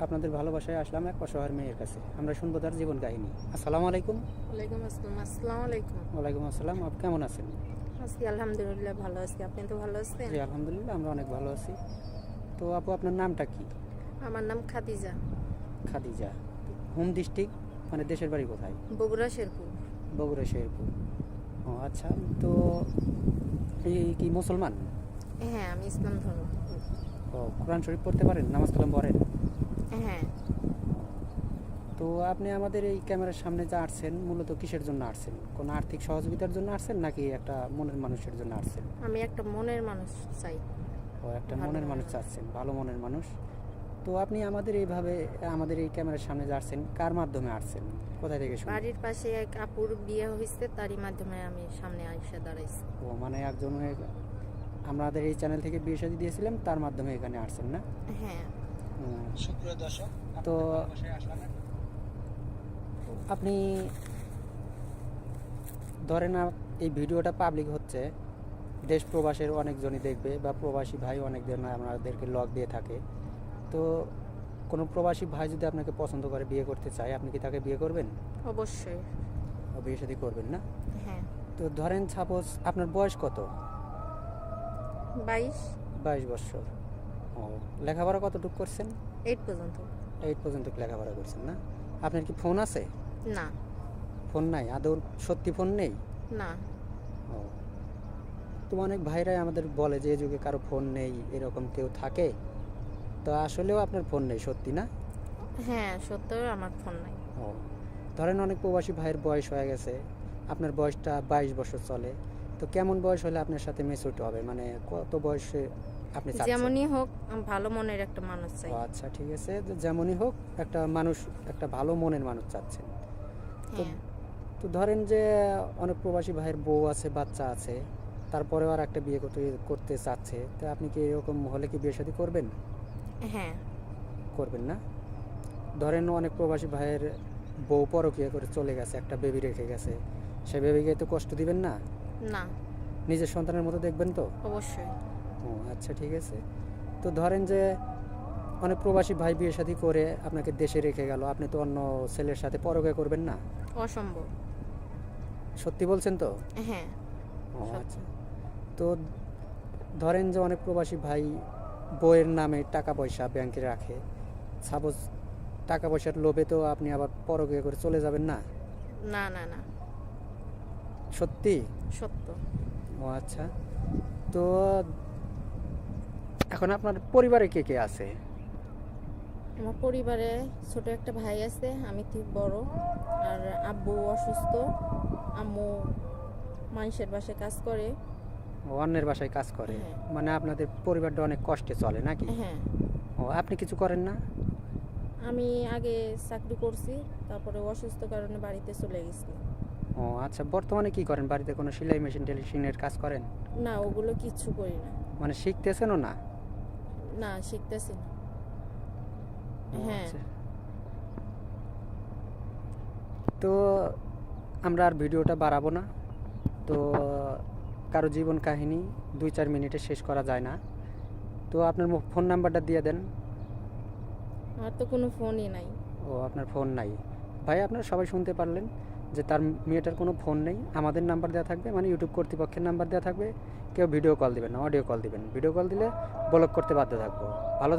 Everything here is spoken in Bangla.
আপনাদের ভালোবাসায় আসলাম এক অসহায় মেয়ের কাছে। আমরা শুনবো তার জীবন কাহিনী। আসসালামু আলাইকুম। ওয়ালাইকুম আসসালাম। আসসালামু আলাইকুম। ওয়ালাইকুম আসসালাম। আপনি কেমন আছেন? আজকে আলহামদুলিল্লাহ ভালো আছি। আপনি তো ভালো আছেন? জি আলহামদুলিল্লাহ, আমরা অনেক ভালো আছি। তো আপু, আপনার নামটা কি? আমার নাম খাদিজা। খাদিজা। হোম ডিস্ট্রিক্ট মানে দেশের বাড়ি কোথায়? বগুড়া শেরপুর। বগুড়া শেরপুর। ও আচ্ছা। তো এই কি মুসলমান? হ্যাঁ, আমি ইসলাম ধর্ম। ও, কোরআন শরীফ পড়তে পারেন? নামাজ কালাম পড়েন? হ্যাঁ, তো আপনি আমাদের এই ক্যামেরার সামনে যা আসছেন মূলত কিসের জন্য আসছেন? কোনো আর্থিক সহযোগিতার জন্য আসছেন নাকি একটা মনের মানুষের জন্য আসছেন? আমি একটা মনের মানুষ চাই। ও, একটা ভালো মনের মানুষ মনের চাচ্ছেন, ভালো মনের মানুষ। তো আপনি আমাদের এই ক্যামেরার সামনে যে আসছেন কার মাধ্যমে আসছেন? কোথায় থেকে শুরু? বাড়ির পাশে এক আপুর বিয়ে হয়েছে, তারই মাধ্যমে আমি সামনে এসে দাঁড়াইছি। ও মানে একজনের আমাদের এই চ্যানেল থেকে বিয়ে শাদী দিয়েছিলাম, তার মাধ্যমে এখানে আসছেন না? হ্যাঁ, সুপ্রিয় দর্শক, তো আপনি ধরেন এই ভিডিওটা পাবলিক হচ্ছে, দেশ প্রবাসের অনেকজনই দেখবে বা প্রবাসী ভাই অনেকজন আমাদেরকে লগ দিয়ে থাকে। তো কোনো প্রবাসী ভাই যদি আপনাকে পছন্দ করে, বিয়ে করতে চায়, আপনি কি তাকে বিয়ে করবেন? অবশ্যই। ও, বিয়ে শাদী করবেন না? হ্যাঁ, তো ধরেন সাপোজ আপনার বয়স কত? 22, 22 বছর। ও, লেখাপড়া কতটুকু করছেন? 8 পর্যন্ত। 8 পর্যন্ত লেখাপড়া করছেন না? আপনার কি ফোন আছে? না, ফোন নাই? আদৌ সত্যি ফোন নেই? না। ও, তো অনেক ভাইরাই আমাদের বলে যে এই যুগে কারো ফোন নেই, এরকম কেউ থাকে। তো আসলেও আপনার ফোন নেই, সত্যি না? হ্যাঁ, সত্যই আমার ফোন নাই। ও, ধরেন অনেক প্রবাসী ভাইয়ের বয়স হয়ে গেছে, আপনার বয়সটা 22 বছর চলে। তো কেমন বয়স হলে আপনার সাথে মেচুরিটি হবে, মানে কত বয়সে আপনি চাচ্ছেন? যেমনই হোক, ভালো মনের একটা মানুষ চাই। ও আচ্ছা, ঠিক আছে। তো যেমনই হোক, একটা মানুষ, একটা ভালো মনের মানুষ চাচ্ছেন। তো হ্যাঁ, তো ধরেন যে অনেক প্রবাসী ভাইয়ের বউ আছে, বাচ্চা আছে, তারপরেও আর একটা বিয়ে করতে করতে চাচ্ছে। তো আপনি কি এরকম হলে কি বিয়ে শাদী করবেন? হ্যাঁ। করবেন না? ধরেন অনেক প্রবাসী ভাইয়ের বউ পরকীয়া করে চলে গেছে, একটা বেবি রেখে গেছে, সে বেবিকে তো কষ্ট দিবেন না? না, নিজের সন্তানের মতো দেখবেন তো? অবশ্যই। ও আচ্ছা, ঠিক আছে। তো ধরেন যে অনেক প্রবাসী ভাই বিয়ে শাদী করে আপনাকে দেশে রেখে গেল, আপনি তো অন্য ছেলের সাথে পরকীয়া করবেন না? অসম্ভব। সত্যি বলছেন তো? হ্যাঁ, ও সত্যি। আচ্ছা। তো ধরেন যে অনেক প্রবাসী ভাই বইয়ের নামে টাকা পয়সা ব্যাংকে রাখে, সাপোজ টাকা পয়সার লোভে তো আপনি আবার পরকীয়া করে চলে যাবেন না? না, না, না, সত্যি? সত্য। ও আচ্ছা। তো এখন আপনার পরিবারে কে কে আছে? আমার পরিবারে ছোট একটা ভাই আছে, আমি ঠিক বড়। আর আব্বু অসুস্থ, আম্মু মানুষের বাসায় কাজ করে। ও, অন্যের বাসায় কাজ করে? হ্যাঁ। মানে আপনাদের পরিবারটা অনেক কষ্টে চলে নাকি? হ্যাঁ, ও, আপনি কিছু করেন না? আমি আগে চাকরি করছি, তারপরে অসুস্থ কারণে বাড়িতে চলে গেছি। ও আচ্ছা, বর্তমানে কি করেন? বাড়িতে কোনো সেলাই মেশিন টেলিশিনের কাজ করেন? না, ওগুলো কিচ্ছু করি না। মানে শিখতেছেনও না? না, শিখতেছি না। ও হ্যাঁ, আচ্ছা। তো আমরা আর ভিডিওটা বাড়াবো না। তো কারো জীবন কাহিনী 2-4 মিনিটে শেষ করা যায় না। তো আপনার ফোন নাম্বারটা দিয়ে দেন। আমার তো কোনো ফোনই নাই। ও, আপনার ফোন নাই? ভাই, আপনারা সবাই শুনতে পারলেন যে তার মেয়েটার কোনো ফোন নেই। আমাদের নাম্বার দেওয়া থাকবে, মানে ইউটিউব কর্তৃপক্ষের নাম্বার দেওয়া থাকবে। কেউ ভিডিও কল দিবেন না, অডিও কল দিবেন। ভিডিও কল দিলে ব্লক করতে বাধ্য থাকবো। ভালো